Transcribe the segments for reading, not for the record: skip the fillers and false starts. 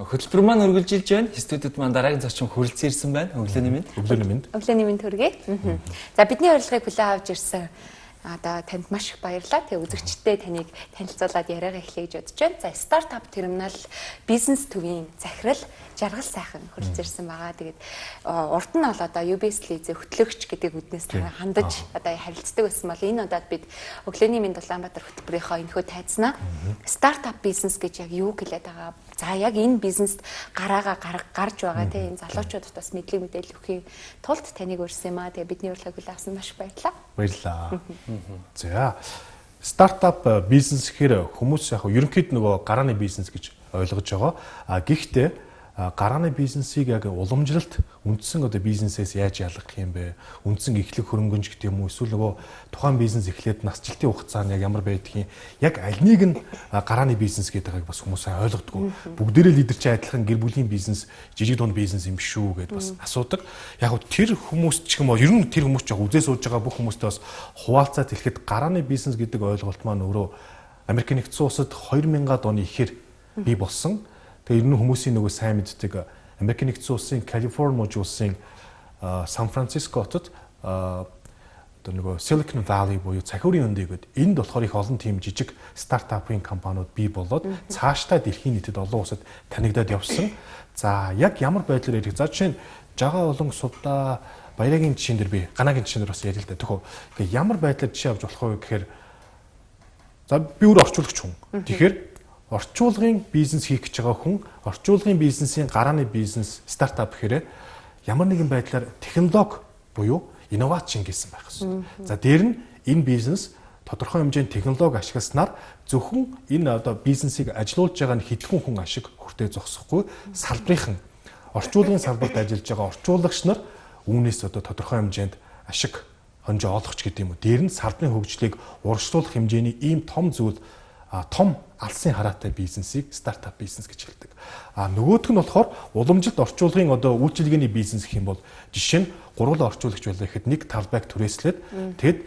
Хөтөлбөр маань үргэлжилж байна. Студид маань дараагийн зочин хүрэлцэн ирсэн байна. Өглөөний мэнд. Өглөөний мэнд хүргэе. За бидний урилгыг хүлээн авч ирсэн одоо танд маш их баярлалаа. Тэгээ үзэгчдээ таныг танилцуулаад яриагаа эхлэе гэж бодож байна. За стартап терминал бизнес төвийн захирал жаргал сайхан хүрэлцэн ирсэн байгаа. Тэгээд урд нь бол одоо UBS Лизээ хөтлөгч гэдэг үднээс хандаж одоо харилцдаг байсан бол энэ удаад бид өглөөний мэнд Улаанбаатар хөтөлбөрийнхөө энэхүү тайзнаа стартап бизнес гэж яг юу гэлээд байгаа. За яг энэ бизнест гараагаа гарч байгаа тийм энэ залуучуудад бас мэдлэг мэдээлэл өгөхийн тулд таныг урьсан юм аа. Тэгээ бидний урилгыг хүлээн авсан маш баярлалаа. Баярлалаа. За стартап бизнес гэхээр хүмүүс яг ерөнхийд нөгөө гарааны бизнес гэж ойлгож байгаа. Гэхдээ гарааны бизнесийг яг уламжлалт үндсэн одоо бизнесээс яаж ялгах юм бэ? Үндсэн эхлэх хөрөнгөнж гэдэг юм уу? Эсвэл нөгөө тухайн бизнес эхлээд насжилтын хугацаанд яг ямар байдгийг яг аль нэг нь гарааны бизнес гэдэг байгааг бас хүмүүс ойлгодгүй. Бүгдээрээ лидерч адилхан гэр бүлийн бизнес, жижиг дунд бизнес юм шүү гэдээ бас асуудаг. Яг тэр хүмүүс ч юм уу ер нь тэр хүмүүс ч яг үзээ сууж байгаа бүх хүмүүстээ бас хуваалцаад хэлэхэд гарааны бизнес гэдэг ойлголт маань өөрөө Америк нэгдсэн улсад 2000-ад оны ихэр бий болсон. Тэгээ ер нь хүмүүсийн нөгөө сайн мэддэг Америк нэгдсэн улсын Калифорни мужийн улсын Сан Франциско хотод одоо нөгөө Silicon Valley буюу цахиурын өндий гэдэг энд болохоор их олон тийм жижиг стартапын компаниуд бий болоод цаашдаа дэлхийн нийтэд олон улсад танигдаад явсан. За яг ямар байдлаар ярих? За жишээ нь жагаа олон сувда баярагийн жишээн дээр би ганагийн жишээн дээр бас ярил л да. Тэгэхээр ямар байдлаар жишээ авч болох вэ гэхээр за би өөр орчуулагч хүн. Тэгэхээр орчуулгын бизнес хийх гэж байгаа хүн орчуулгын бизнесийн гарааны бизнес стартап гэхээр ямар нэгэн байдлаар технологи буюу инновац шингээсэн байх ёстой. За дээр нь энэ бизнес тодорхой хэмжээний технологи ашигласнаар зөвхөн энэ одоо бизнесийг ажилуулж байгаа нь хэдхэн хүн ашиг хүртээ зогсохгүй салбарынхан орчуулгын салбарт ажиллаж байгаа орчуулагч нар үүнээс одоо тодорхой хэмжээнд ашиг хонжоо олох ч гэдэг юм уу. Дээр нь салбарын хөгжлийг урагшлуулах хэмжээний ийм том зүйл том алсын хараатай бизнесийг стартап бизнес гэж хэлдэг. Нөгөөх нь болохоор уламжилт орчуулгын одоо үйлчилгээний бизнес гэх юм бол жишээ нь гуруула орчуулагч байлаа гэхэд нэг талбайг түрээслээд тэгэд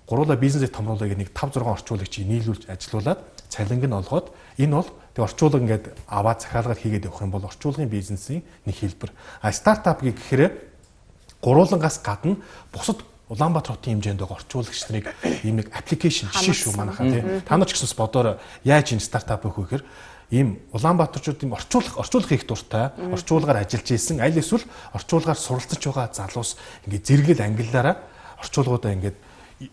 гуруула бизнесийг томруулах нэг 5 6 орчуулагчийг нийлүүлж ажилуулад цалинг нь олгоод энэ бол тэг орчуулга ингээд аваад захиалгаар хийгээд явах юм бол орчуулгын бизнесийн нэг хэлбэр. Стартап гэхээр гуруулангаас гадна бусад Улаанбаатар хотын хэмжээнд байгаа орчуулагч нарыг ийм нэг аппликейшн жишээ шүү манайхаа тийм. Та нар ч гэсэн бодоор яаж энэ стартап хийх вэ гэхээр ийм Улаанбаатарчууд ийм орчуулах их дуртай, орчуулгаар ажиллаж ийсэн, аль эсвэл орчуулгаар суралцж байгаа залуус ингээд зэрэгэл ангиллаараа орчуулгуудаа ингээд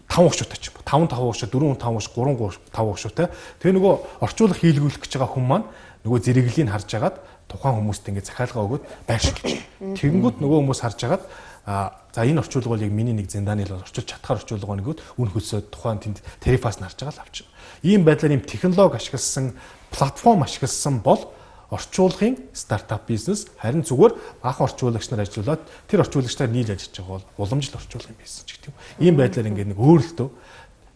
5 хушуутай ч юм уу 5 хушуу 4 5 хушуу 3 5 хушуутай. Тэгээ нөгөө орчуулах хийлгүүлэх гэж байгаа хүн маань нөгөө зэрэглийг харж агаад тухайн хүмүүст ингээд захиалга өгөөд байршиг гэж. Тэгэнгүүт нөгөө хүмүүс харж агаад за энэ орчуулга бол яг миний нэг зэндааны л орчуулж чадхаар орчуулга нэгүүд үн хөлсөө тухайн тэнд тарифаас нарж байгаа л авчих. Ийм байдлаар ийм технологи ашигласан платформ ашигласан бол орчуулгын стартап бизнес харин зүгээр баахан орчуулагч нар ажиллаад тэр орчуулагч нар нийлж ажиллаж байгаа бол уламжлалт орчуулгын бизнес ч гэдэг юм. Ийм байдлаар ингээд нэг өөрлөлтөө.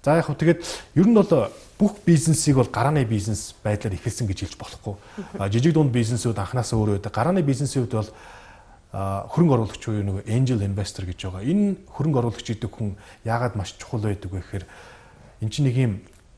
За яг хөө тэгээд ер нь бол бүх бизнесийг бол гарааны бизнес байдлаар эхэлсэн гэж хэлж болохгүй. Жижиг дунд бизнесүүд анханасаа өөрөө байдаг. Гарааны бизнесүүд бол хөрөнгө оруулагч буюу нөгөө angel investor гэж байгаа. Энэ хөрөнгө оруулагч гэдэг хүн яагаад маш чухал байдаг вэ гэхээр эн чинь нэг юм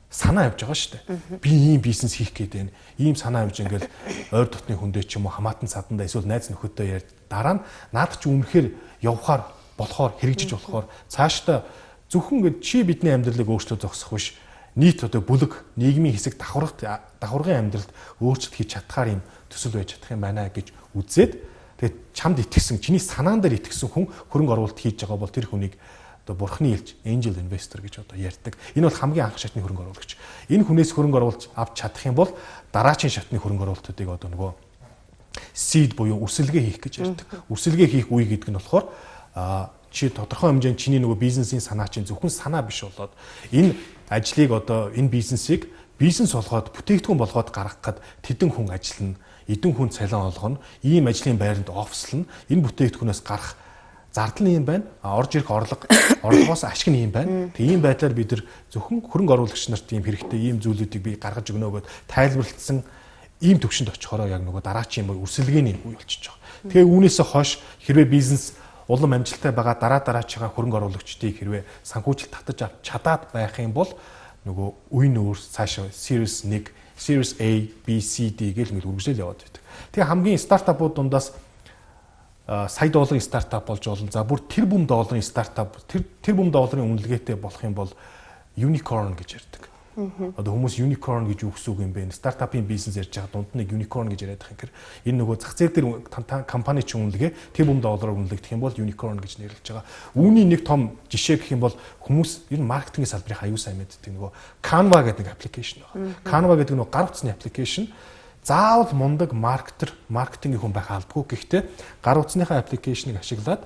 санаа явж байгаа шүү дээ. Би ийм бизнес хийх гээд байна. Ийм санаа явж ингээл ойр дотны хүндээ ч юм уу хамаатан цадандаа эсвэл найз нөхөдөө ярьж дараа нь наад чи үнэхээр явахаар болохоор хэрэгжиж болохоор цаашдаа зөвхөн ингэ чи бидний амьдралыг өөрчлөө зогсох биш. Нийт одоо бүлэг нийгмийн хэсэг давхаргын амьдралд өөрчлөлт хийж чадхаар юм төсөл байж чадах юм байна гэж үзээд тэгээд чамд итгэсэн, чиний санаан дээр итгэсэн хүн хөрөнгө оруулалт хийж байгаа бол тэр хүнийг одоо бурхны илж, angel investor гэж одоо ярьдаг. Энэ бол хамгийн анх шатны хөрөнгө оруулагч. Энэ хүнээс хөрөнгө оруулалт авч чадах юм бол дараачийн шатны хөрөнгө оруулалтуудыг одоо нөгөө seed буюу үрсэлгээ хийх гэж ярьдаг. Үрсэлгээ хийх үе гэдэг нь болохоор чи тодорхой хэмжээнд чиний нөгөө бизнесийн санаа чинь зөвхөн санаа биш болоод энэ ажлыг одоо энэ бизнесийг бизнес болгоод бүтээгдэхүүн болгоод гаргахад тэдэн хүн ажиллана. Эдэн хүн цалин олгоно, ийм ажлын байранд офслно, энэ бүтээгдэхүүнээс гарах зардал нь юм байна. Орж ирэх орлогоос ашиг нь юм байна. Тэг ийм байдлаар бид нар зөвхөн хөрөнгө оруулагч нарт ийм хэрэгтэй ийм зүйлүүдийг би гаргаж өгнө гэд тайлбарлалцсан ийм төвшөнд очихороо яг нөгөө дараачийн үрсэлгээний үе болчихж байгаа. Тэгээ үүнээсээ хойш хэрвээ бизнес улам амжилттай байгаа дараачийн хөрөнгө оруулагчдыг хэрвээ санхүүжилт татаж авч чадаад байх юм бол нөгөө үе нүүр цаашаа series 1 Series A, B, C, D гэх мэт үргэлжлэл яваад байдаг. Тэгээ хамгийн стартапууд дундаас сая долларын стартап болж болно. За бүр тэрбум долларын стартап, тэрбум долларын үнэлгээтэй болох юм бол unicorn гэж ярьдаг. Одоо хүмүүс unicorn гэж юу гэсэн үг юм бэ? Стартапын бизнес ярьж байгаа дунд нэг unicorn гэж яриад байгаа юм. Энэ нөгөө зах зээл дээр компани ч үнэлгээ тэрбум доллараар үнэлэгдэх юм бол unicorn гэж нэрлэж байгаа. Үүний нэг том жишээ гэх юм бол хүмүүс ер нь маркетингийн салбарын аюу сайн мэддэг нөгөө Canva гэдэг нэг аппликейшн байна. Canva гэдэг нөгөө гар утасны аппликейшн заавал мундаг маркетингийн хүн байх албагүй. Гэхдээ гар утасныхаа аппликейшнийг ашиглаад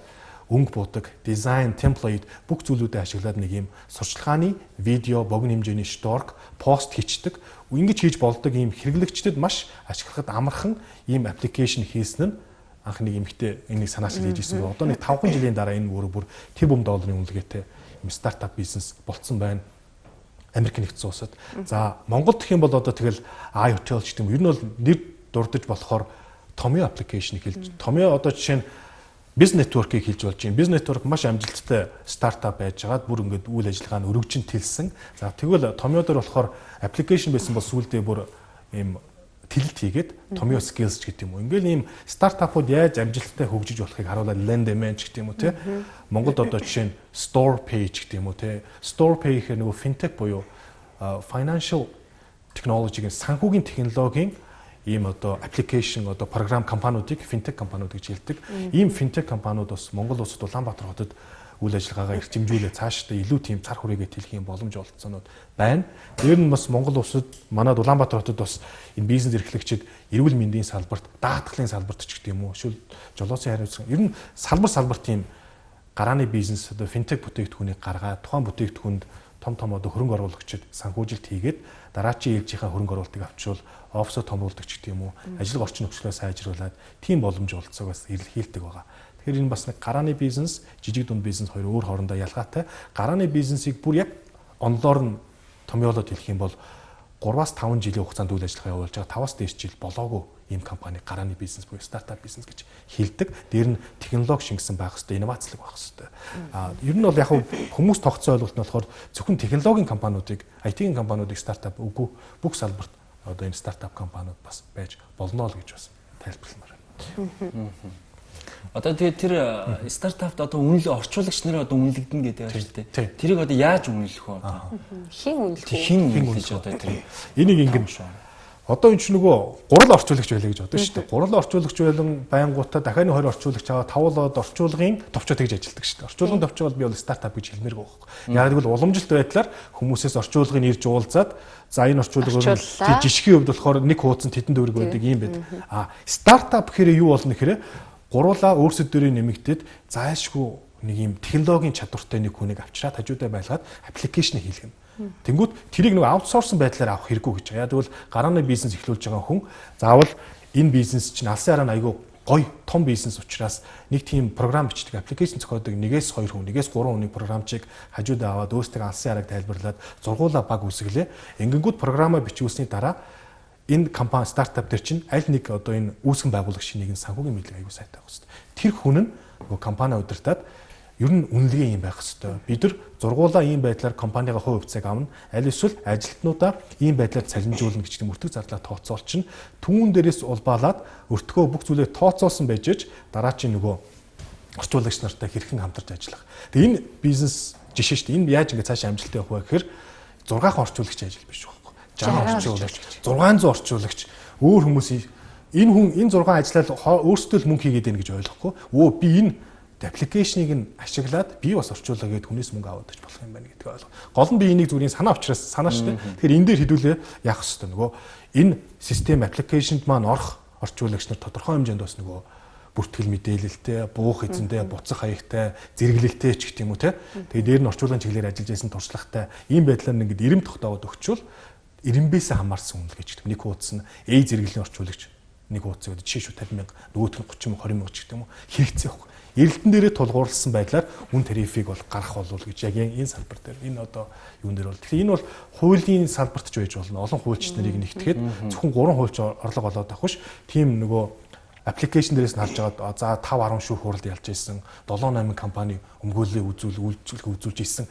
өнгө будаг, дизайн, темплейт бүх зүйлүүдээ ашиглаад нэг юм сурчлагын видео, богино хэмжээний шторк, пост хийдэг. Ингэж хийж болдог ийм хэрэглэгчдэд маш ашиглахад амархан ийм аппликейшн хийсэн нь анх нэг эмэгтэй энийг санаасаа хийж ирсэн. Одоо нэг 5 жилийн дараа энэ бүр тэрбум долларын үнэлгээтэй ийм стартап бизнес болцсон байна. Америк нэгдсэн улсад. За Монголд гэх юм бол одоо тэгэл iHotel ч гэдэм. Ер нь бол нэр дурдж болохоор Tomio аппликейшнийг хэлж. Tomio одоо жишээ нь Business Network-ийг хэлж болж байна. Business Network маш амжилттай стартап байж байгаад бүр ингээд үйл ажиллагаа нь өргөжин тэлсэн. За тэгвэл Tomio дээр болохоор аппликейшн байсан бол сүүлдээ бүр ийм тэлэлт хийгээд Tomio Skills ч гэдэг юм уу. Ингээл ийм стартапууд яаж амжилттай хөгжиж болохыг харуулаад Lendman ч гэдэг юм уу те. Монголд одоо жишээ нь Store Page гэдэг юм уу те. Store Page гэхээр нөгөө fintech буюу financial technology-гийн санхүүгийн технологийн ийм одоо аппликейшн одоо програм компаниудыг финтек компаниуд гэж хэлдэг. Ийм финтек компаниуд бас Монгол улсад Улаанбаатар хотод үйл ажиллагаагаа эрчимжүүлээ цаашдаа илүү тийм цар хүрээгээ тэлэх юм боломж олдсонууд байна. Дээр нь бас Монгол улсад манад Улаанбаатар хотод бас энэ бизнес эрхлэгчид эрүүл мэндийн салбарт, даатгалын салбарт ч гэдэг юм уу, шил жолоосын хариуцсан. Ер нь салбар тийм гарааны бизнес одоо финтек бүтээгдэхүүнийг гаргаад тухайн бүтээгдэхүүнд том одоо хөрөнгө оруулагчид санхүүжилт хийгээд дараачийн ээлжийнхаа хөрөнгө оруулалтыг авчвал офсо томруулдаг ч гэдэг юм уу, ажил орчин нөхцөлөө сайжруулад тийм боломж олцоог бас илэрхийлдэг байгаа. Тэгэхээр энэ бас нэг гарааны бизнес, жижиг дунд бизнес хоёр өөр хоорондоо ялгаатай. Гарааны бизнесийг бүр яг онлоор нь томьёолоод хэлэх юм бол 3-5 жилийн хугацаанд үйл ажиллагаа явуулж байгаа 5-аас дээш жил болоогүй ийм компани гарааны бизнес буюу стартап бизнес гэж хэлдэг. Дээр нь технологи шингэсэн байх хэрэгтэй, инновацлог байх хэрэгтэй. Ер нь бол яг хүмүүс тогтсон ойлголт нь болохоор зөвхөн технологийн компаниудыг, IT-ийн компаниудыг стартап үгүй бүх салбарт одоо энэ стартап компаниуд бас байж болно л гэж бас тайлбарламаар байна. Одоо тэгээд тэр стартапт одоо орчуулагч нараа одоо үнэлэгдэнэ гэдэг байна шүү дээ. Тэрийг одоо яаж үнэлэх вэ? Хин үнэлэх үү? Хин үнэлж одоо тэр энийг ингэж одоо энэ ч нөгөө гурал орчуулагч байлаа гэж бодсон шүү дээ. Гурал орчуулагч байлан байнгуудаа дахианы 20 орчуулагч аваад тавуулаад орчуулгын товчоод тэгж ажилтдаг шүү дээ. Орчуулгын товчоо бол би бол стартап гэж хэлмээргүй байхгүй. Яг гэвэл уламжлалт байдлаар хүмүүсээс орчуулгыг ирж уулзаад за энэ орчуулгаар жишгийн хувьд болохоор нэг хуудсан тэдэнд дөрөг байдаг юм байдаг. Стартап гэхээр юу болно гэхээр гуруулаа өөрсдөө нэмэгдээд зайлшгүй нэг юм технологийн чадвартай нэг хүнийг авчираад хажуудаа байлгаад аппликейшн хийлгэнэ. Тэнгүүд тэрийг нэг аутсорсон байдлаар авах хэрэггүй гэж. Яг тэгвэл гарааны бизнес эхлүүлж байгаа хүн заавал энэ бизнес чинь алсын хараа айгүй гоё том бизнес учраас нэг тийм програм бичдэг, аппликейшн зохиодог 1-2 хүн, 1-3 хүний програмчийг хажуудаа аваад өөрсдөө алсын харааг тайлбарлаад зургуулаа баг үсгэлээ. Ингэнгүүт програмаа бичүүлсний дараа энэ компани стартап дээр чинь аль нэг одоо энэ үүсгэн байгуулагч нэг санхүүгийн мэдлэг аягүй сайтай байх хэрэгтэй. Тэр хүн нь нөгөө компани удирдаад ер нь үнэлгээ юм байх хэрэгтэй. Бид нар зургуулаа ийм байдлаар компанийгаа хувь хувьцааг авна. Аль эсвэл ажилтнуудаа ийм байдлаар цалинжуулна гэж тийм өртөг зарлаа тооцоолчин түүн дээрээс улбаалаад өртгөө бүх зүйлээ тооцоолсон байж аж дараачийн нөгөө орчуулагч нартай хэрхэн хамтарч ажиллах. Тэгээ энэ бизнес жишээ шүү дээ. Энэ яаж ингэ цаашаа амжилттай явах вэ гэхээр 6 орчуулагч ажил биш байна. 60 орчуулагч, 600 орчуулагч өөр хүмүүс энэ хүн энэ 6 ажиллаад өөрсдөө л мөнгө хийгээд байна гэж ойлгохгүй. Би энэ аппликейшнийг нь ашиглаад би бас орчуулаа гэдэг хүнээс мөнгө аваад иж болох юм байна гэдгийг ойлгоо. Гол нь би энийг зүгээр санаа учраас санаа шүү дээ. Тэгэхээр энэ дээр хэдүүлээ яах ёстой нөгөө энэ систем аппликейшнд маань орох орчуулагч нар тодорхой хэмжээнд бас нөгөө бүртгэл мэдээлэлтэй, буух эзэндээ, буцах хаягтай, зэрэглэлтэй ч гэх юм уу те. Тэгээ дээр нь орчуулгын чиглэлээр ажиллаж байсан туршлагатай ийм байдлаар ингээд ирэм тогтоовод өгчвөл ирэмбээсээ хамаарсан үнэлгээ ч гэдэг. Нэг хуудас нь A зэрэглэлийн орчуулагч нэг хуудасыг жишээ шүү 50,000, нөгөөх нь 30,000, 20,000 ч гэдэг юм уу хэрэгцээ байхгүй. Эрэлтэн дээрээ тулгуурласан байдлаар үн тарифыг бол гарах болов гэж яг энэ салбар дээр энэ одоо юун дээр бол тэгэхээр энэ бол хуулийн салбарт ч байж болно. Олон хуульч нарыг нэгтгэхэд зөвхөн 3 хуульч орлого олоод авах биш. Тийм нөгөө аппликейшн дээрээс нь харж байгаа за 5-10 шүүх хуралд ялж ирсэн 7-8 компани өмгөөлөлөө үзүүлж ирсэн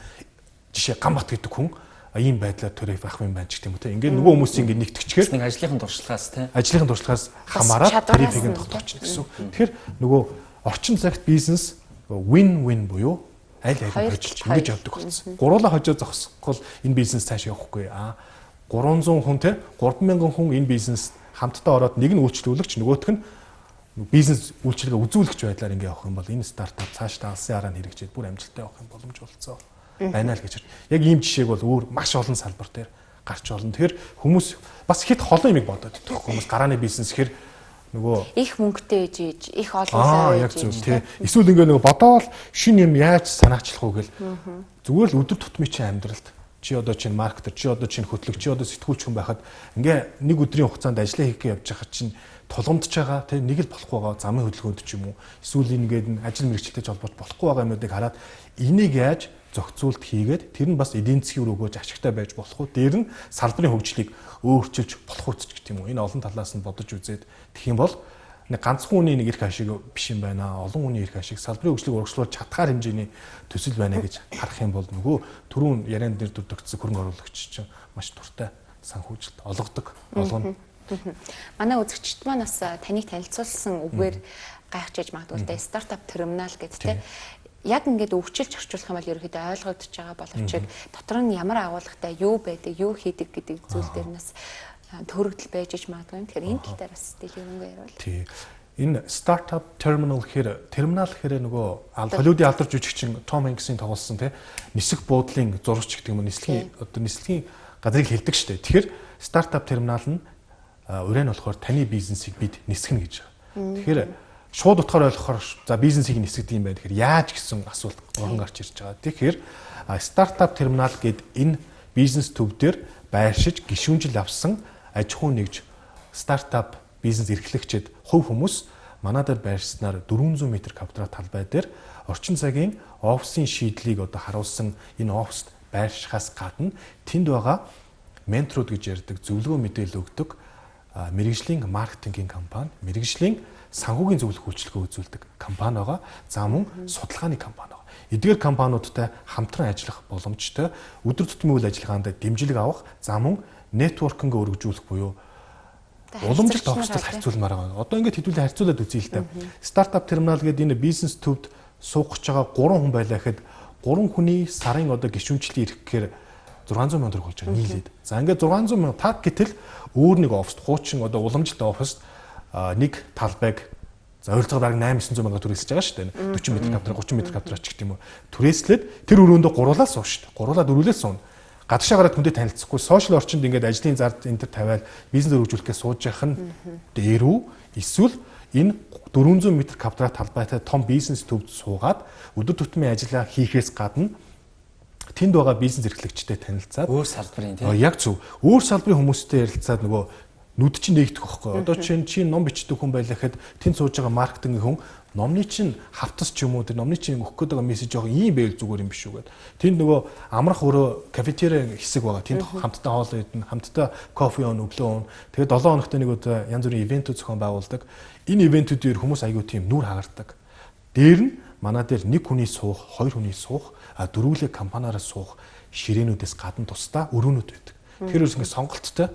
жишээ Гамбат гэдэг хүн ийм байдлаар төрөй байх юм байна ч гэх юм уу те. Ингээд нөгөө хүмүүс ингээд нэгтгэчихээр нэг ажлынхын туршлагаас те. Ажлынхын туршлагаас хамаарат тарифыг тогтоочихно гэсэн. Тэгэхээр нөгөө орчин цагт бизнес win-win буюу аль хожиж ингэж явдаг болсон. Гуруула хожоо зогсохгүй энэ бизнес цааш явахгүй. 300 хүн те 3000 хүн энэ бизнес хамтдаа ороод нэг нь үйлчлүүлэгч нөгөөх нь бизнес үйлчилгээ үзүүлэгч байдлаар ингэ явах юм бол энэ стартап цаашдаа алсын хараа хэрэгжээд бүр амжилттай явах юм боломж болцоо байна л гэж. Яг ийм жишээг бол өөр маш олон салбар дээр гарч болно. Тэгэхээр хүмүүс бас хэд холон юмыг бодоод идэх хүмүүс гарааны бизнес гэхэр нөгөө их мөнгөтэй ээж их олонлоо ээж тий. Эсвэл ингээ нөгөө бодоол шин юм яаж санаачлах уу гэл зүгээр л өдөр тутмын чинь амьдралд чи одоо чинь маркетер чи одоо чинь хөтлөгч чи одоо сэтгүүлч хүн байхад ингээ нэг өдрийн хугацаанд ажиллаа хийх гэж явж байхад чинь тулгамдж байгаа тий нэг л болохгүй байгаа замын хөдөлгөөнд ч юм уу эсвэл ингээд ажил мэргэжилтэйч холбооч болохгүй байгаа юмнуудыг хараад энийг яаж зохицуулт хийгээд тэр нь бас эдийн засгийн үр өгөөж ашигтай байж болох уу дээр нь салбарын хөгжлийг өөрчилж болох үсч гэх юм уу энэ олон талаас нь бодож үзээд тэгэх юм бол нэг ганцхан хүний нэг эрх ашиг биш юм байна олон хүний эрх ашиг салбарын хөгжлийг урагшлуулж чадхаар хэмжээний төсөл байна гэж харах юм бол нөгөө түрүүн яриан дээр дурдгдсан хөрөнгө оруулагч чинь маш туртай санхүүжилт олгодог олгоно. Манай үзэгчд маань бас таныг танилцуулсан үгээр гайхаж магадгүй тэ стартап терминал гэдэг тэ яг ингээд өвчилж орчуулах юм бол ерөөхдөө ойлгогдож байгаа боловч дотор нь ямар агуулгатай юу байдаг юу хийдэг гэдэг зүйл дээр нас төрөгдөл байж иж магадгүй. Тэгэхээр энэ тал дээр бас дэлгэрэнгүй ярил. Тий. Энэ стартап терминал гэхээр нөгөө Холливуудын алдар жүжигчин Том Хэнксийн тоглосон те нисэх буудлын зурагч гэдэг юм уу нислэгийн газрыг хэлдэг штэ. Тэгэхээр стартап терминал нь өрөө нь болохоор таны бизнесийг бид нисгэнэ гэж байгаа. Тэгэхээр шууд утгаар ойлгохоор за бизнесийг нисгдэг юм байна. Тэгэхээр яаж гэсэн асуулт орон гарч ирж байгаа. Тэгэхээр стартап терминал гэд энэ бизнес төв дээр байршиж гишүүнжил авсан аж ахуй нэгж стартап бизнес эрхлэгчид хувь хүмүүс манай дээр байршснаар 400 м квадрат талбай дээр орчин цагийн офисын шийдлийг одоо харуулсан энэ оффист байршихаас гадна тэнд байгаа менторуд гэж ярьдаг зөвлөгөө мэдээлэл өгдөг мэрэгжлийн маркетингийн компани, мэрэгжлийн санхүүгийн зөвлөх үйлчилгээ үзүүлдэг компани байгаа. За мөн судалгааны компани байгаа. Эдгээр компаниудтай хамтран ажиллах боломжтой, өдөр тутмын үйл ажиллагаанд дэмжлэг авах, за мөн нэтворкинг өргөжүүлэх буюу уламжлалт офстой харьцуулмаар байгаа. Одоо ингээд хэдүүлээ харьцуулаад үзье л дээ. Стартап терминал гэдэг энэ бизнес төвд суугч байгаа 3 хүн байлаа гэхэд 3 хүний сарын одоо гишүүнчлэлийн ирэх гэхээр 600 сая төгрөг болж байгаа нийлээд. За ингээд 600 сая таг гэтэл өөр нэг оффист хуучин одоо уламжлалт оффист нэг талбайг за ойролцоогоор бараг 8-900 сая түрээсэж байгаа шүү дээ. 40 м квадрат 30 м квадрат ч гэх юм уу. Түрээслээд тэр өрөөндөө гуруулаа сууж шүү дээ. Гуруулаа дөрвөлээ суuna. Гадагшаа гараад хүнтэй танилцахгүй сошиал орчинд ингээд ажлын зард энэ төр тавиал бизнес өргөжүүлэхээ сууж явах нь дээр үү эсвэл энэ 400 м квадрат талбайтай том бизнес төвд суугаад өдөр тутмын ажиллаа хийхээс гадна тэнд байгаа бизнес эрхлэгчтэй танилцаад өөр салбарын тийм яг зөв өөр салбарын хүмүүстэй ярилцаад нөгөө нүд чинь нэгдэх байхгүй. Одоо чи ном бичдэг хүн байлаа гэхэд тэнд сууж байгаа маркетингийн хүн номны чинь хавтас ч юм уу тэр номны чинь өгөх гээд байгаа мессеж яг ийм байл зүгээр юм биш үү гэд. Тэнд нөгөө амрах өөрөө кафетери хэсэг байгаа. Тэнд хамтдаа хоол идэн, хамтдаа кофе ууна, өглөө ууна. Тэгээд 7 хоногт нэг удаа янз бүрийн ивентүүд зохион байгуулдаг. Энэ ивентүүдээр хүмүүс аягүй тийм нүур хагардаг. Дээр нь манай дээр нэг хүний суух, хоёр хүний суух, дөрвөлээ компаниараа суух ширээнүүдээс гадна тусдаа өрөөнүүд байдаг. Тэр үс ингэ сонголттой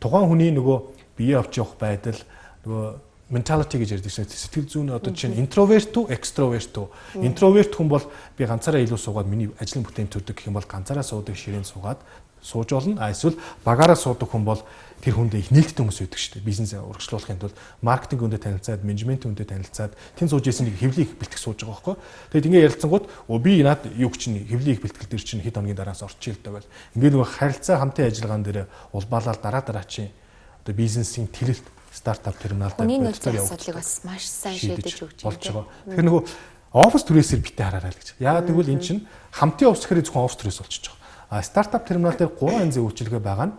тухайн хүний нөгөө бие авч явах байдал нөгөө mentality гэж ярьдаг шээ сэтгэл зүйн одоо чинь introvert to extrovert to introvert хүн бол би ганцаараа илүү суугаад миний ажлын бүтээн төрдөг гэх юм бол ганцаараа суудаг ширээн суугаад сууж болно эсвэл багаараа суудаг хүн бол тэр хүндээ их нээлттэй хүмүүс байдаг шүү дээ бизнес урагшлуулахын тулд маркетинг хүндээ танилцаад менежмент хүндээ танилцаад тэн сууж исэн нэг хэвлийг их бэлтгэх сууж байгаа байхгүй тэгээд ингэ ярилцсангууд би наад юу чинь хэвлийг их бэлтгэл дээр чинь хэд хоногийн дараас орчих л тавал ингээд нөгөө харилцаа хамтын ажиллагаан дээр улбаалал дараа чинь одоо бизнесийн тэлэлт стартап терминалтай бодцоор явуулдаг. Асуудлыг бас маш сайн шийдэж өгч байна. Тэгэхээр нөгөө офис түрээсээр битээ хараарай л гэж. Яагаад гэвэл эн чинь хамтын офис гэхээр зөвхөн офис түрээс болчихж байгаа. Стартап терминал дээр 3 янзын үйлчилгээ байгаа нь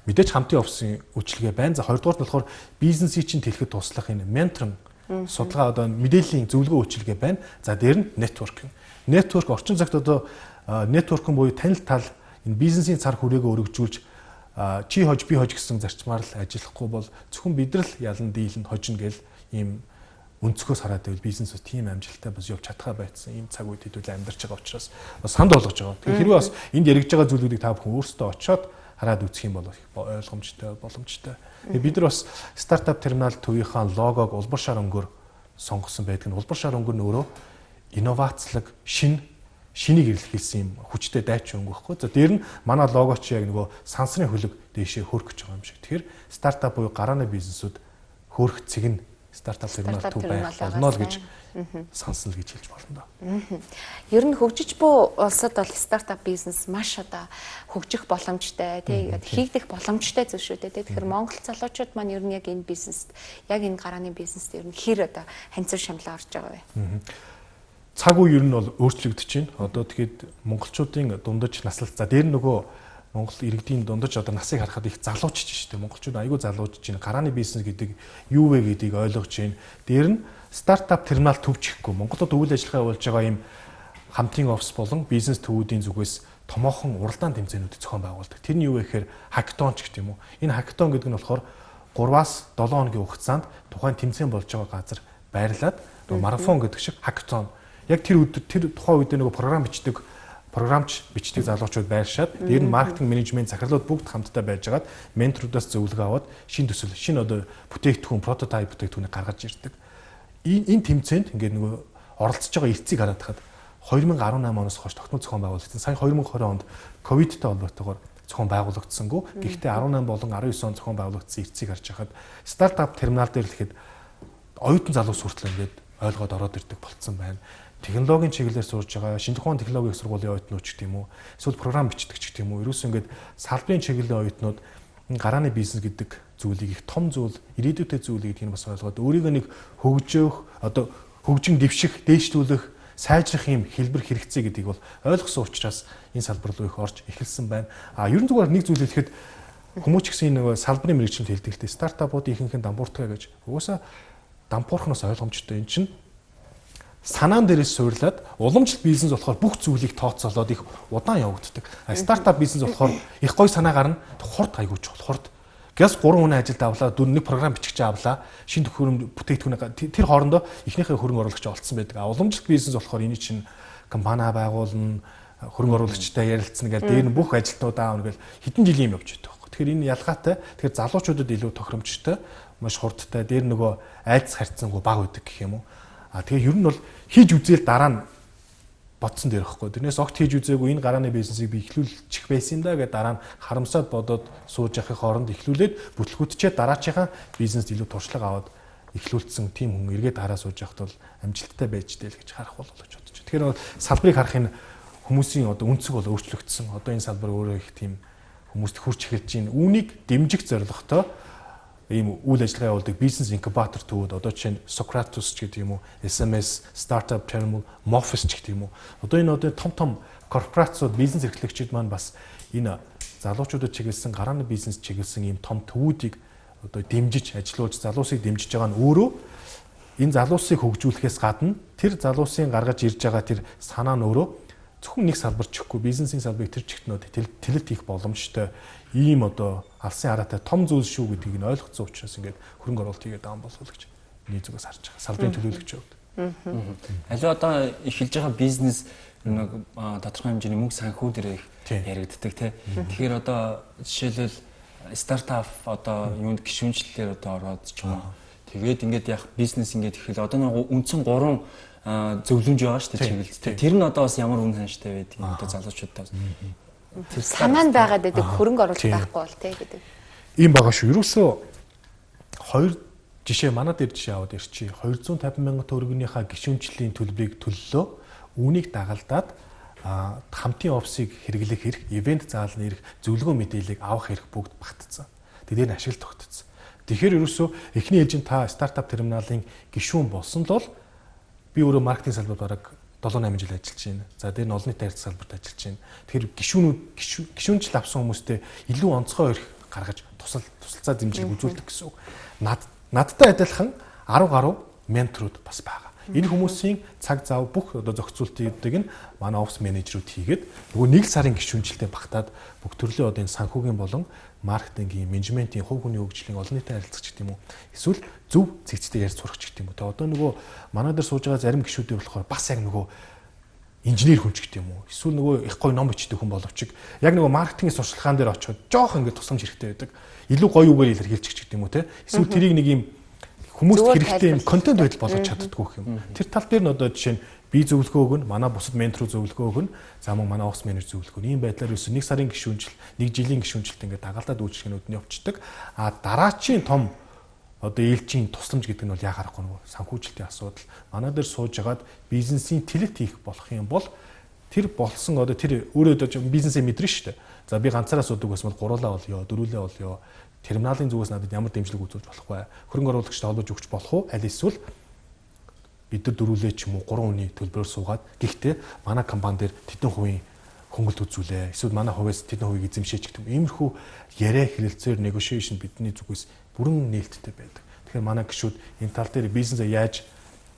мэдээж хамтын офисын үйлчилгээ байна. За хоёрдугаар нь болохоор бизнесийг чинь тэлэхэд туслах энэ менторинг судалгаа одоо мэдээллийн зөвлөгөө үйлчилгээ байна. За дээр нь нэтворкинг. Нэтворк орчин цагт одоо нэтворкинг буюу танил тал энэ бизнесийн цар хүрээгөө өргөжүүлж чи хож би хож гэсэн зарчмаар л ажиллахгүй бол зөвхөн бид нар л ялан дийлэн хожно гэл ийм өнцгөөс хараад байвал бизнес бас тийм амжилттай бас явж чадхаа байсан ийм цаг үед хэдүүл амьдарч байгаа учраас бас санд болгож байгаа. Тэгэхээр хэрвээ бас энд яригдж байгаа зүйлүүдийг та бүхэн өөрсдөө очиод хараад үзэх юм бол ойлгомжтой, боломжтой. Бид нар бас стартап терминал төвийнхаа логог улбар шар өнгөөр сонгосон байдаг нь улбар шар өнгөр нь өөрөө инновацлог, шинийг илэрхийлсэн юм хүчтэй дайчин өнгө байхгүй. За дээр нь манай лого чи яг нөгөө сансрын хөлөг дээшээ хөөрөх гэж байгаа юм шиг. Тэгэхээр стартап буюу гарааны бизнесүүд хөөрөх цэг нь стартап терминал төв байх болно л гэж сансан л гэж хэлж болно доо. Ер нь хөгжиж буй улсад бол стартап бизнес маш одоо хөгжих боломжтой тэгээд хийгдэх боломжтой зүйл шүү дээ. Тэгэхээр Монгол залуучууд маань ер нь яг энэ бизнест яг энэ гарааны бизнест ер нь хэр одоо ханцар шамлаа орж байгаа вэ? Цаг үе ер нь бол өөрчлөгдөж байна. Одоо тэгэхэд монголчуудын дундаж наслалт за дээр нөгөө Монгол иргэдийн дундаж одоо насыг харахад их залуучж шүү дээ. Монголчууд айгүй залуучж байна. Гарааны бизнес гэдэг юу вэ гэдгийг ойлгож байна. Дээр нь стартап терминал төвчихгүй. Монголд үйл ажиллагаа явуулж байгаа юм хамтын офис болон бизнес төвүүдийн зүгээс томоохон уралдаан тэмцээнүүд зохион байгуулдаг. Тэр нь юу вэ гэхээр хакатон ч гэх юм уу. Энэ хакатон гэдэг нь болохоор 3-аас 7 хоногийн хугацаанд тухайн тэмцээн болж байгаа газар байрлаад марафон гэдэг шиг хакатон. Яг тэр тухайн үед нөгөө програмч бичдэг залуучууд байршаад дээр нь маркетинг менежмент захирлууд бүгд хамтдаа байжгаад менторудаас зөвлөгөө аваад шинэ төсөл шинэ одоо бүтээгдэхүүн прототип бүтээгдэхүүнийг гаргаж ирдэг. Энэ тэмцээнд ингээд нөгөө оролцож байгаа эрцгийг хараад хахад 2018 оноос хойш тогтмол зохион байгуулагдсан. Сая 2020 онд ковидтай холбоотойгоор зохион байгуулагдсангүй. Гэхдээ 18 болон 19 он зохион байгуулагдсан эрцгийг харж хахад стартап терминал дээр л ихэд оюутан залуус хүртэл ингээд ойлгоод ороод ирдэг болцсон байна. Технологийн чиглэлээр сурж байгаа шинжлэх ухааны технологийн их сургуулийн оюутнууд ч гэх юм уу эсвэл програм бичдэг ч гэх юм уу ерөөсөө ингээд салбарын чиглэлийн оюутнууд гарааны бизнес гэдэг зүйлийг их том зүйл ирээдүйтэй зүйл гэдгийг бас ойлгоод өөрийгөө нэг хөгжөөх одоо хөгжин дэвших дээшлүүлэх сайжрах юм хэлбэр хэрэгцээ гэдгийг бол ойлгосон учраас энэ салбар руу их орж эхэлсэн байна. Ерөн зүгээр нэг зүйл хэлэхэд хүмүүс ч гэсэн нэг салбарын мэргэжилт хэлдэг л стартапууд ихэнх нь дампууртгаа гэж угаасаа дампуурхноос ойлгомжтой энэ чинь санаан дээрээс суурлаад уламжлалт бизнес болохоор бүх зүйлийг тооцоолоод их удаан явагддаг. Стартап бизнес болохоор их гой санаа гарна хурд айгуу чухал хурд. Гэс 3 хүний ажилд авлаа, нэг програм бичих чинь авлаа, шинэ төхөөрөм бүтээгдэхүүн тэр хоорондоо эхнийхээ хөрөнгө оруулагч олцсон байдаг. Уламжлалт бизнес болохоор энэ чинь компани байгуулна, хөрөнгө оруулагчтай ярилцсан гэл дээр нь бүх ажилтнуудаа авна гэл хэдэн жилийн юм явж байдаг байхгүй. Тэгэхээр энэ ялгаатай. Тэгэхээр залуучуудад илүү тохиромжтой, маш хурдтай, дээр нөгөө айдас харьцангуй бага байдаг гэх юм уу. Тэгээ ер нь бол хийж үзээл дараа нь бодсон дээр ихгүй. Тэрнээс огт хийж үзээгүй энэ гарааны бизнесийг би эхлүүлчих байсан юм да гэдэг дараа нь харамсаад бодоод сууж явахын хооронд эхлүүлээд бүтлгүүтчээ дараачийнхаа бизнест илүү туршлага аваад эхлүүлсэн тийм хүн эргээд хараа сууж явахд бол амжилттай байж дээ л гэж харах болов гэж бодож байна. Тэгэхээр салбарыг харах энэ хүмүүсийн одоо үнцэг бол өөрчлөгдсөн. Одоо энэ салбар өөрөө их тийм хүмүүст хүрч эхэлж байна. Үүнийг дэмжих зорилготой ийм үйл ажиллагаа явуулдаг бизнес инкубатор төвүүд одоо жишээ нь Socratus ч гэдэг юм уу, SMS, Startup Terminal, Moffice ч гэдэг юм уу. Одоо энэ том корпорациуд, бизнес эрхлэгчид маань бас энэ залуучуудад чиглэсэн гарааны бизнес чиглэсэн ийм том төвүүдийг одоо дэмжиж, ажилуулж, залуусыг дэмжиж байгаа нь өөрөө энэ залуусыг хөгжүүлэхээс гадна тэр залуусын гаргаж ирж байгаа тэр санаа нь өөрөө зөвхөн нэг салбар чихгүй бизнесийн салбарыг тэр чигтнүүд тэлэлт хийх боломжтой ийм одоо алсын хараатай том зүйл шүү гэдгийг нь ойлгоцсон учраас ингээд хөрөнгө оруулалт хийгээд байгаа болов уу гэж миний зүгээс харж байгаа. Салбарын төлөөлөгч хувьд. Аливаа одоо эхэлж байгаа бизнес нэг тодорхой хэмжээний мөнгө санхүү дээр их яригддаг тий. Тэгэхээр одоо жишээлбэл стартап одоо юунд гишүүнчлэлээр одоо ороод ч юм уу. Тэгээд ингээд яг бизнес ингээд ихэл одоо нэг үндсэн 3 зөвлөмж байгаа шүү дээ чиглэлд. Тэр нь одоо бас ямар үн ханштай байдаг юм одоо залуучуудаа. Тэр санаа нь байгаад байдаг хөрөнгө оруулалт байхгүй бол тий гэдэг. Ийм байгаа шүү. Ерөөсөө 2 жишээ манай дээр жишээ аваад ирчи. 250 мянган төгрөгийнхаа гишүүнчлийн төлбөрийг төллөө. Үүнийг дагалдаад хамтын офсыг хэрэглэх хэрэг, ивент заалны хэрэг, зөвлөгөө мэдээллийг авах хэрэг бүгд багтцсан. Тэгээд ашиглалт тогтцсон. Тэгэхээр ерөөсөө эхний ээлжинд та стартап терминалын гишүүн болсон л бол би өөрөө маркетинг салбарт бараг 7-8 жил ажиллаж байна. За дээр нь олон нийтийн харилцаа салбарт ажиллаж байна. Тэгэхээр гишүүнчл авсан хүмүүстээ илүү онцгой өрх гаргаж тусалцаа дэмжлэг үзүүлдэг гэсэн үг. Надтай адилхан 10 гаруй менторуд бас байгаа. Энэ хүмүүсийн цаг зав бүх одоо зохицуултыг нь манай офис менежерүүд хийгээд нөгөө 1 сарын гишүүнчлэлтэй багтаад бүх төрлийн одоо энэ санхүүгийн болон маркетингийн, менежментийн, хувь хүний хөгжлийн олон нийтийн харилцагч гэх юм уу. Эсвэл зөв зэгцтэй ярьж сурах гэх юм уу. Тэгээ одоо нөгөө манай дээр сууж байгаа зарим гишүүдийн болохоор бас яг нөгөө инженер хүн ч гэдэг юм уу. Эсвэл нөгөө их гоё ном бичдэг хүн боловч яг нөгөө маркетингийн сурчлагаан дээр очиод жоох ингээд тусламж хэрэгтэй байдаг. Илүү гоё үгээр илэрхийлчих гэдэг юм уу те. Эсвэл тэрийг нэг юм хүмүүст хэрэгтэй юм контент байдал болгож чаддаггүй гэх юм. Тэр тал дээр нь одоо жишээ нь би зөвлөгөө өгнө, манай бусад ментор зөвлөгөө өгнө, за мөн манай офис менежер зөвлөгөө. Ийм байдлаар ерөөсөө 1 сарын гишүүнжил, 1 жилийн гишүүнжилт ингээд дагалдаад үйлчлэгнүүд нь явчихдаг. А дараачийн том одоо ээлжийн тусламж гэдэг нь бол яа харахгүй нөгөө санхүүжилтийн асуудал. Манай дээр сууж агаад бизнесийн тэлэт хийх болох юм бол тэр болсон одоо тэр өөрөө одоо бизнесээ мэдэрнэ шүү дээ. За би ганцаараа суудаг байсан бол гуруулаа болёо, дөрвөлээ болёо. Терминалийн зүгээс надад ямар дэмжлэг үзүүлж болох вэ? Хөрөнгө оруулагчтай холбож өгч болох уу? Аль эсвэл бид нар дөрвөлээ ч юм уу 3 хүний төлбөрөөр суугаад гэхдээ манай компани дээр тэдэн хувийн хөнгөлт үзүүлээ. Эсвэл манай хувьас тэдэн хувийг эзэмшээч гэдэг юм. Иймэрхүү яриа хэлэлцээр negotiation бидний зүгээс бүрэн нээлттэй байдаг. Тэгэхээр манай гишүүд энэ тал дээр бизнесээ яаж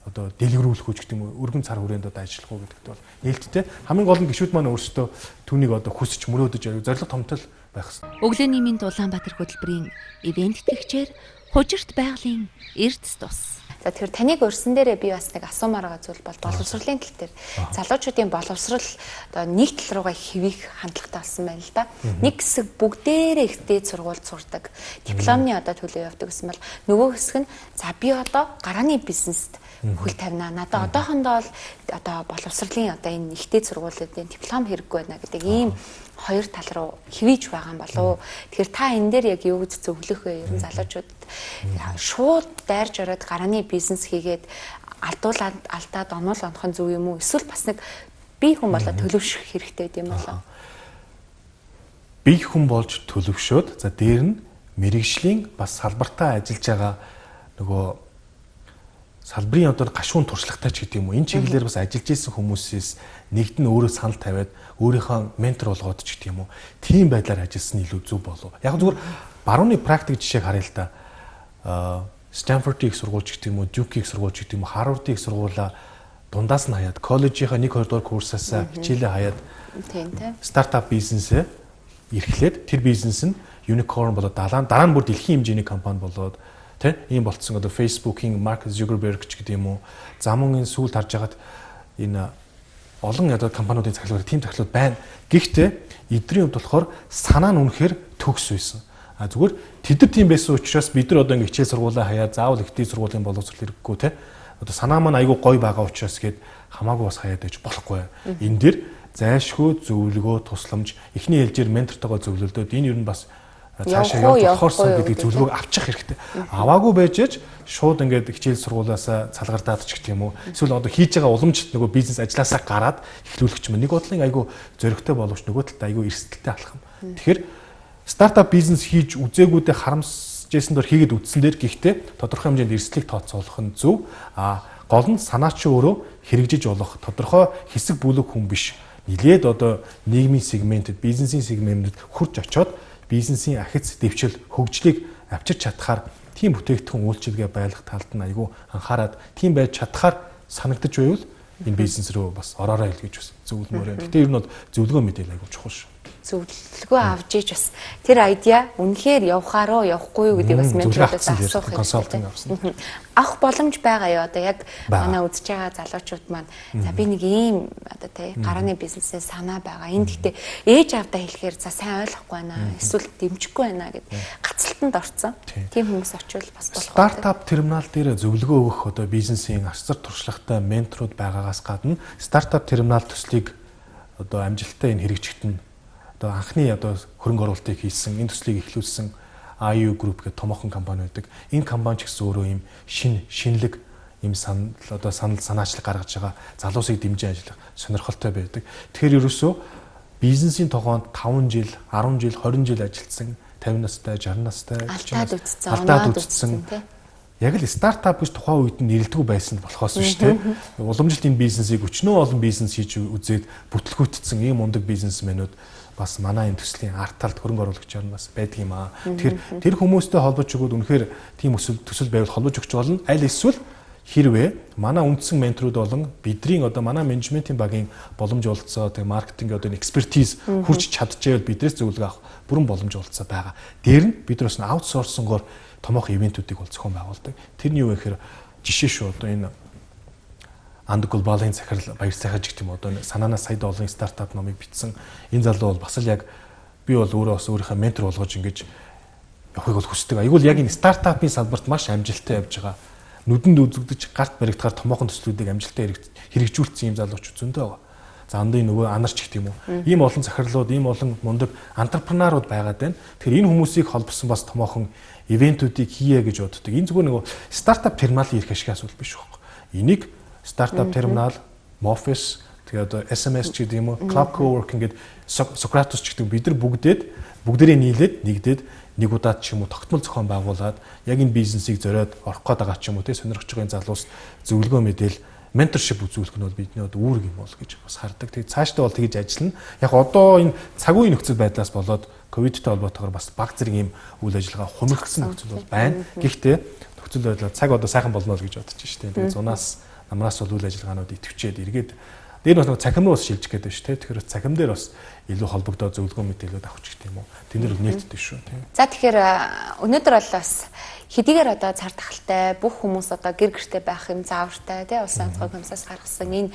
одоо дэлгэрүүлэх үү гэдэг юм уу өргөн цар хүрээнд одоо ажиллах уу гэдэгт бол нээлттэй. Хамгийн гол нь гишүүд маань өөрсдөө түүнийг одоо хүсэж мөрөөдөж зориг томтол байх хэрэгтэй. Өглөөний минь Улаанбаатар хөтөлбөрийн ивент тэтгэгчээр Хужирт байгалийн Эрдэс тус. За тэгэхээр таныг өрсөн дээрээ би бас нэг асуумаар байгаа зүйл бол боловсролын тал дээр залуучуудын боловсрол одоо нэг тал руугаа хэвих хандлагатай болсон байна л да. Нэг хэсэг бүгдээрээ их дээд сургуульд сурдаг. Дипломны одоо төлөө явдаг гэсэн бол нөгөө хэсэг нь за би одоо гарааны бизнест хөл тавина. Надад одоохондоо л одоо боловсролын одоо энэ их дээд сургуулиудын диплом хэрэггүй байна гэдэг ийм хоёр тал руу хивэж байгаа юм болов. Тэгэхээр та энэ дээр яг юу гэж зөвлөх вэ? Ер нь залуучууд шууд дайрж ороод гарааны бизнес хийгээд алдаад онол онохын зөв юм уу? Эсвэл бас нэг бие хүн болоод төлөвшөх хэрэгтэй юм болоо. Бие хүн болж төлөвшөөд за дээр нь мэрэгжлийн бас салбартаа ажиллаж байгаа нөгөө салбарын одоо гашуун туршлагатай ч гэдэг юм уу энэ чиглэлээр бас ажиллаж исэн хүмүүсээс нэгд нь өөрөө санал тавиад өөрийнхөө ментор болгоод ч гэдэг юм уу тийм байдлаар ажилласан илүү зөв болов. Яг зүгээр барууны практик жишээг харъя л да. Стэнфордын их сургууль ч гэдэг юм уу, Дюкийн их сургууль ч гэдэг юм уу, Харвардын их сургуулаа дундаас нь хаяад коллежийнхаа 1-2 дугаар курсаасаа хичээлээ хаяад стартап бизнесээ эрхлээд тэр бизнес нь unicorn болоод дараа нь бүр дэлхийн хэмжээний компани болоод тэ ийм болцсон одоо Facebook-ийн Mark Zuckerberg ч гэдэг юм уу замун энэ сүүлд харж хагаад энэ олон одоо компаниудын цахилгаан тийм цахилгаан байна. Гэхдээ эдний хувьд болохоор санаа нь үнэхээр төгс байсан. А зүгээр тэд нар тийм байсан учраас бид нар одоо ингэ хичээл сургуулаа хаяа заавал их дээд сургуулийн боловсрол хэрэггүй тэ одоо санаа маань айгүй гоё байгаа учраас гээд хамаагүй бас хаяад байж болохгүй. Энэ дэр зайлшгүй зөвлөгөө тусламж эхний ээлжээр ментортойгоо зөвлөлдөөд энэ ер нь бас цаашаа явахорсон гэдэг зөвлөгөөг авчих хэрэгтэй. Аваагүй байж аж шууд ингээд хичээл сургуулаасаа цалгартаад ч гэх юм уу. Эсвэл одоо хийж байгаа уламжлалт нөгөө бизнес ажлаасаа гараад эхлүүлэгч мөн нэг бодлын айгүй зөрөгтэй боловч нөгөө талд айгүй эрсдэлтэй алах юм. Тэгэхээр стартап бизнес хийж үзээгүүдээ харамсажсэн дор хийгээд үтсэн дээр гэхдээ тодорхой хэмжээнд эрсдлийг тооцоолох нь зөв. Гол нь санаа чи өөрөө хэрэгжиж болох тодорхой хэсэг бүлэг хүн биш. Нилээд одоо нийгмийн сегментэд, бизнесийн сегментэд хурж очоод бизнесийн ахиц дэвшил хөгжлийг авчирч чадхаар тийм бүтээгдэхүүн үйлчилгээ байлгах талд нь айгүй анхаарад тийм байж чадхаар санагдаж байвал энэ бизнес рүү бас ороорой хэл гэж бас зөвлөмөр. Гэтэ ер нь бол зөвлөгөө мэдээлэл айгүй чухал шүү. Зөвлөгөө авч иж бас тэр айдиа үнэхээр явахаараа явахгүй юу гэдэг бас ментороос асуух хэрэгтэй. Авах боломж байгаа юу одоо яг манай үзэж байгаа залуучууд маань за би нэг ийм одоо тий гарааны бизнесээ санаа байгаа. Энд гэхдээ ээж авдаа хэлэхээр за сайн ойлгохгүй байна. Эсвэл дэмжихгүй байна гэд гацалтанд орцсон. Тийм хүмүүс очивол бас болох. Стартап терминал дээр зөвлөгөө өгөх одоо бизнесийн арчсар туршлагатай менторууд байгаагаас гадна стартап терминал төслийг одоо амжилттай энэ хэрэгжихт нь одоо анхны одоо хөрөнгө оруулалтыг хийсэн, энэ төслийг эхлүүлсэн IU Group гэх томоохон компани байдаг. Энэ компани ч гэсэн өөрөө ийм шинэлэг ийм санаачлаг гаргаж байгаа залуусыг дэмжиж ажиллах сонирхолтой байдаг. Тэгэхээр ерөөсөө бизнесийн тогоонд 5 жил, 10 жил, 20 жил ажилласан 50 настай, 60 настай алдаад үтцсэн. Яг л стартап гэж тухайн үед нь нэрэлдэггүй байсан болохоос биш те. Уламжлалт энэ бизнесийг өчнөө олон бизнес хийж үзээд бүтлгүүтсэн ийм мундаг бизнесмэнүүд бас манай энэ төслийн арт талд хөрөнгө оруулагчаар нь бас байдаг юм аа. Тэгэхээр тэр хүмүүстэй холбож өгөөд үнэхээр тийм төсөл байвал холбож өгч болно. Аль эсвэл хэрвээ манай үндсэн менторуд болон бидний одоо манай менежментийн багийн боломж олгоцоо тэгээ маркетинг одоо экспертиз хүрч чадчихвэл бидрээс зөвлөгөө авах бүрэн боломж олгоцоо байгаа. Дээр нь бид бас аутсорсингоор томоохон ивентүүдийг бол зохион байгуулдаг. Тэрний юу гэхээр жишээ шүү одоо энэ Анд глобалын захирал баяр сайхан гэх юм одоо санаанаас сая долларын стартап номыг бичсэн энэ залуу бол бас л яг би бол өөрөө бас өөрийнхөө ментор болгож ингэж явахыг бол хүсдэг. Айгуул яг энэ стартапын салбарт маш амжилттай явж байгаа. Нүдэнд үзэгдэж гарт баригдахаар томоохон төслүүдийг амжилттай хэрэгжүүлсэн юм залуучууд зөндөө байгаа. За андын нөгөө анарч гэх юм уу. Ийм олон захирлууд, ийм олон мундаг антрепренерууд байгаад байна. Тэгэхээр энэ хүмүүсийг холбосон бас томоохон ивентүүдийг хийе гэж боддог. Энэ зүгээр нөгөө стартап терминалын ирэх ашиг асуудал биш байхгүй. Энийг стартап терминал, Moffice, тэгээд одоо SMS ч гэдэг юм уу, Cloud Coworking гэдэг Socrates ч гэдэг бид нар бүгдээрээ нийлээд нэгдээд нэг удаад ч юм уу тогтмол зохион байгуулад яг энэ бизнесийг зориод орох гээд байгаа ч юм уу тий сонирхож байгаа залуус зөвлөгөө мэдээл менторшип үзүүлэх нь бол бидний одоо үүрэг юм бол гэж бас хардаг. Тэгээд цаашдаа бол тэгж ажиллана. Яг одоо энэ цаг үеийн нөхцөл байдлаас болоод ковидтэй холбоотойгоор бас баг зэрэг ийм үйл ажиллагаа хумигдсан нөхцөл бол байна. Гэхдээ нөхцөл байдал цаг одоо сайхан болно л гэж бодож байна шүү дээ. Тэгээд зунаас намраас бол үйл ажиллагаанууд итвчээд эргээд дээр нь бас цахим руу бас шилжих гэдэг шүү дээ. Тэгэхээр цахим дээр бас илүү холбогдоод зөвлөгөө мэдээлэлүүд авах гэх юм уу. Тэн дээр нээлттэй шүү тийм. За тэгэхээр өнөөдөр бол бас хэдийгээр одоо цар тахалтай бүх хүмүүс одоо гэр гэртэй байх юм заавартай тий улсын онцгой комиссаас гаргасан энэ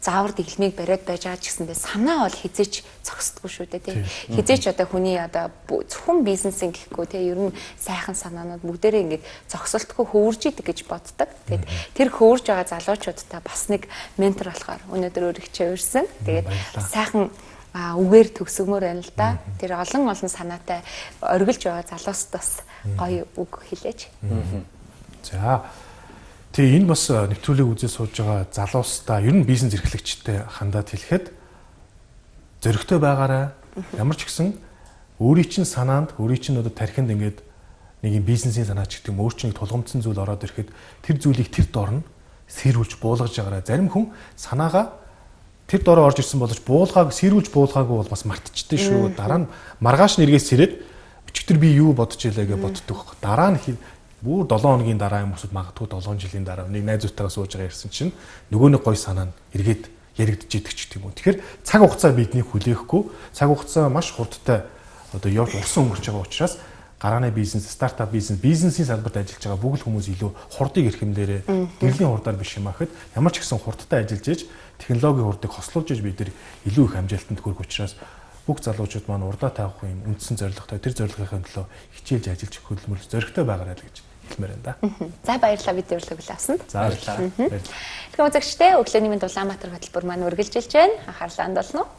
заавар дэглэмийг бариад байж байгаа ч гэсэндээ санаа бол хизээч зогсдгүй шүү дээ тий. Хизээч одоо хүний одоо зөвхөн бизнесийн гэхгүй тий ер нь сайхан санаанууд бүгдээрээ ингэж зогсолтгүй хөвөрж идэг гэж боддог. Тэгээд тэр хөвөрж байгаа залуучуудтай бас нэг ментор болохоор өнөөдөр өөрийгөө урьсан. Тэгээд сайхан үгээр төгсгмөр байна л да. Тэр олон санаатай оргилж байгаа залуусд бас гоё үг хэлээч. За тэгээ энэ бас нэвтрүүлгийг үзэж сууж байгаа залуустаа ер нь бизнес эрхлэгчтэй хандаад хэлэхэд зөрөгтэй байгаарай. Ямар ч гэсэн өөрийн чинь санаанд, өөрийн чинь одоо тархинд ингээд нэг юм бизнесийн санаа ч гэдэг юм өөрчнийг тулгамдсан зүйл ороод ирэхэд тэр зүйлийг тэр дор нь сэрүүлж буулгаж байгаарай. Зарим хүн санаагаа тэр дороо орж ирсэн боловч сэрүүлж буулгаагүй бол бас мартчихдээ шүү. Дараа нь маргааш нэргээс сэрээд өчигдөр би юу бодож илээ гэж боддог. Дараа нь бүр 7 хоногийн дараа юм усуд магадгүй 7 жилийн дараа нэг найзуудтайгаа сууж байгаа ирсэн чинь нөгөө нэг гой санаа нь эргээд яригдж идэг ч гэдэг юм. Тэгэхээр цаг хугацаа бидний хүлээхгүй, цаг хугацаа маш хурдтай одоо явж урсан өнгөрч байгаа учраас гарааны бизнес, стартап бизнесийн салбарт ажиллаж байгаа бүгд хүмүүс илүү хурдыг эрхэмлээрээ гэрлийн хурдаар биш юм ахэд ямар ч гэсэн хурдтай ажиллаж ийж технологийн хурдыг хослуулж ийж бид нар илүү их амжилтанд хүрэх учраас бүх залуучууд маань урдаа тавих юм үндсэн зорилготой тэр зорилгын төлөө хичээлж ажиллаж хөдөлмөрлөх зоригтой байгаарай л гэж хэлмээр байна да. За баярлалаа бид урилгыг авсанд. За баярлалаа. Тэгэхээр үзэгчдээ өглөөний мэнд Улаанбаатар хөтөлбөр маань үргэлжилж байна. Анхаарлаа хандуулна уу?